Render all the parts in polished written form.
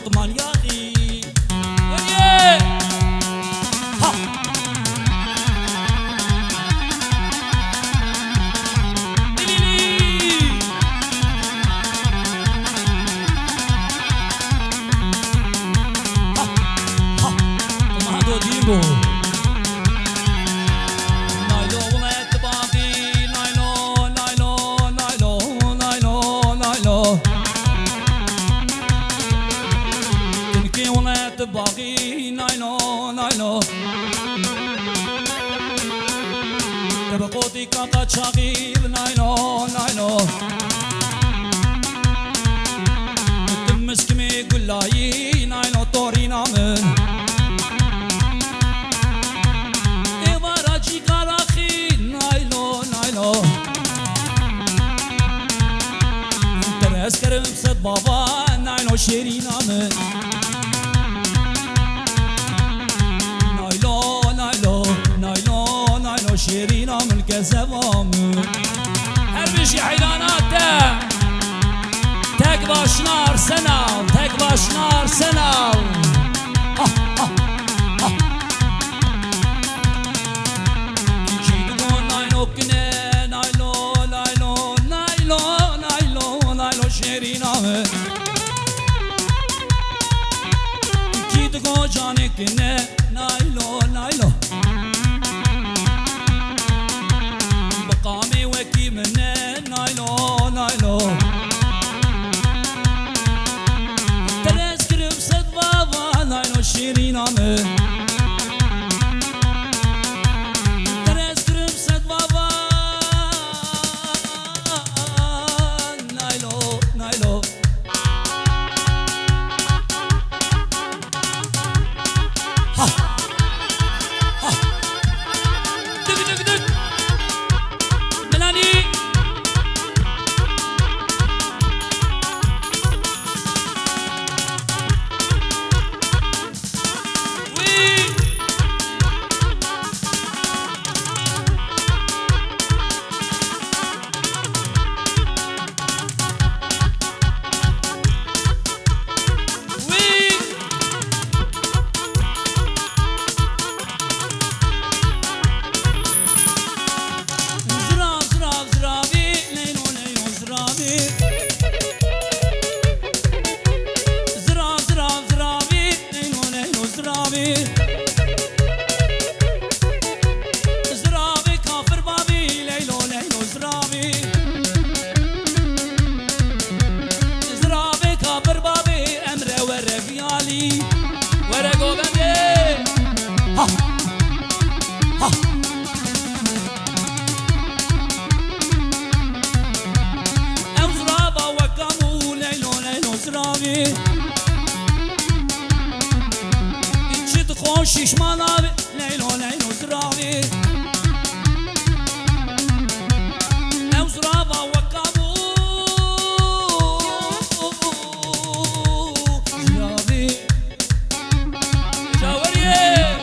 لقمان يا أخي وليه ها ديمو نايلو ولات باقي نايلو نايلو نايلو نايلو نايلو تنكي ولات باقي نايلو نايلو تبقوتي كاكا شاقيب نايلو نايلو تمسكمي قلاي نايلو طوري نامن اسكرم صد بابا نايلو شيرين امن نايلو نايلو نايلو نايلو شيرين امن كزبام هر بشي حيلانات تك باش نار سناو تك باش نار سناو جانك نايلو نايلو بقامي وكي من نايلو نايلو تلسكرم صد بابا نايلو شيرين امن تلسكرم صد بابا نايلو نايلو شيشمان ابي ليلو ليلو زراوي او زرابا وكابو زراوي جاوريه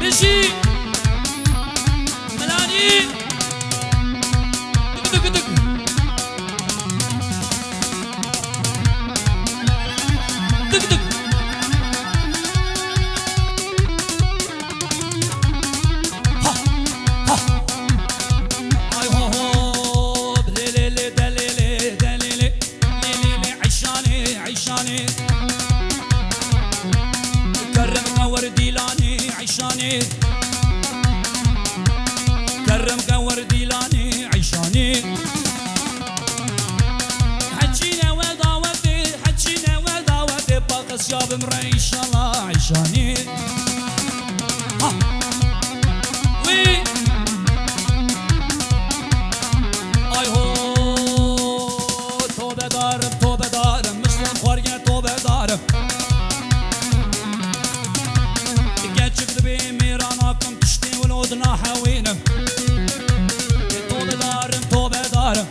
بشي ملاني دق دق كرم قور ديلاني عيشاني حجينا وداوتي حجينا وداوتي باقص شاب مري ان شاء الله عيشاني وي اي هو توبه دارم مسلم خوريه توبه دارم جاتشك بي ميراناكم تشتي ولودنا حوينا توبه دارم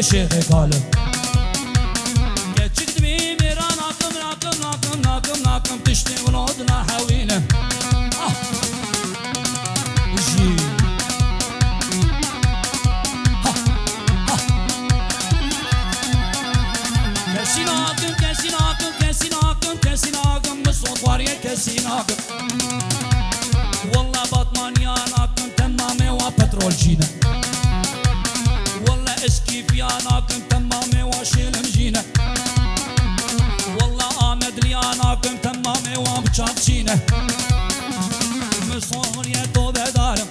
شيخ قالب جاتشك بي ميراناكم تشتي ولودنا حوينا وجي كسي ناقم مصوت واريا كسي ناقم والله بطمانيا ناقم تمامي وبترول جينا والله اسكيفيا ناقم تمامي وشيلم جينا والله آمد ليا ناقم تمامي وبچاك جينا مصور يا توبة دارم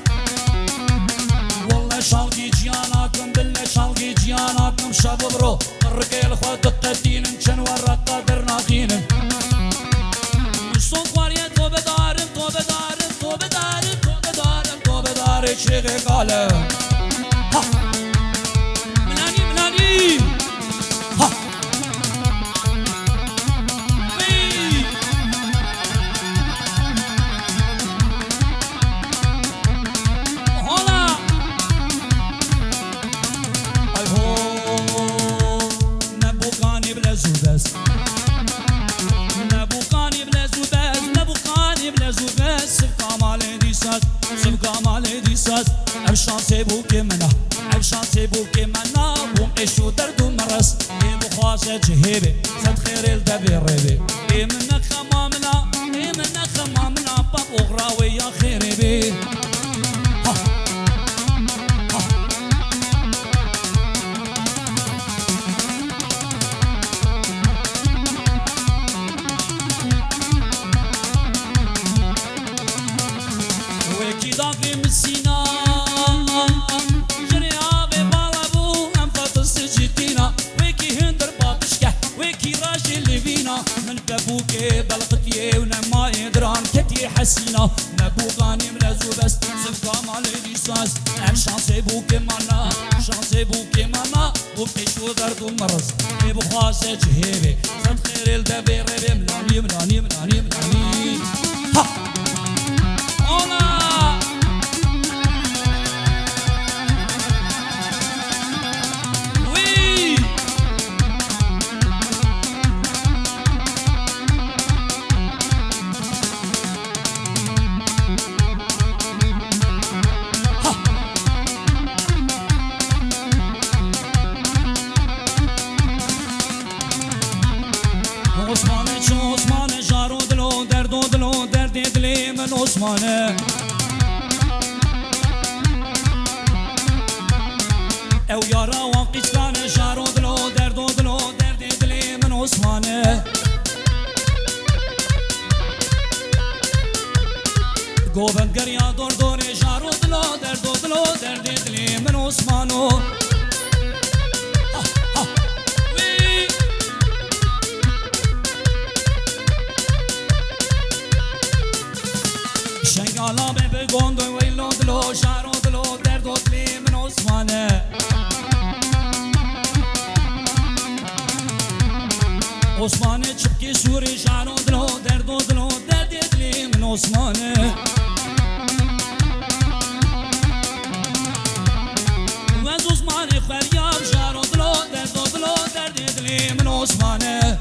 والله شالقي جياناكم بالله شالقي جياناكم شاب برو الرقيل خود القدين انشن ورقا درناقين مصور واريا توبة دارم توبة دارم توبة دارم توبة دارم توبة دارم شيخي قالم ملاني ملاني ها شانسي بوكي منا شانسي بوكي منا بوم ايشو دردو مرس اي بخواسة جهيبي زد خير الدبي الربي اي منك خمامنا اي منك خمامنا باب اغراوي يا خيري بي ويكي داغي مسينا بوكي بلقتي ونما يدران كتي حسينا نبو غاني ملازو بس سبقا مالي ديساس ام شانسي بوكي مانا شانسي بوكي مانا بوكي شو دردو مرز اي بخواسة جهيبي زد خير الدبي ربي ملاني ملاني ملاني ملاني ها اولا عثمانه جارو دلو دردو دلو درد دلی من عثمانه او یارا واقعستانه جارو دلو دردو دلو درد دلی من عثمانه گوبندگر یا دور دور جارو دلو دردو دلو درد دلی من عثمانو شنگالا به گوندو ویلو دلو شارو دلو دردو دلی من عثمانه عثمانه چپکی سوری شارو دلو دردو دلو دردی دلی من عثمانه وز عثمانه فریاب شارو دلو دردو دلو دردی دلی من عثمانه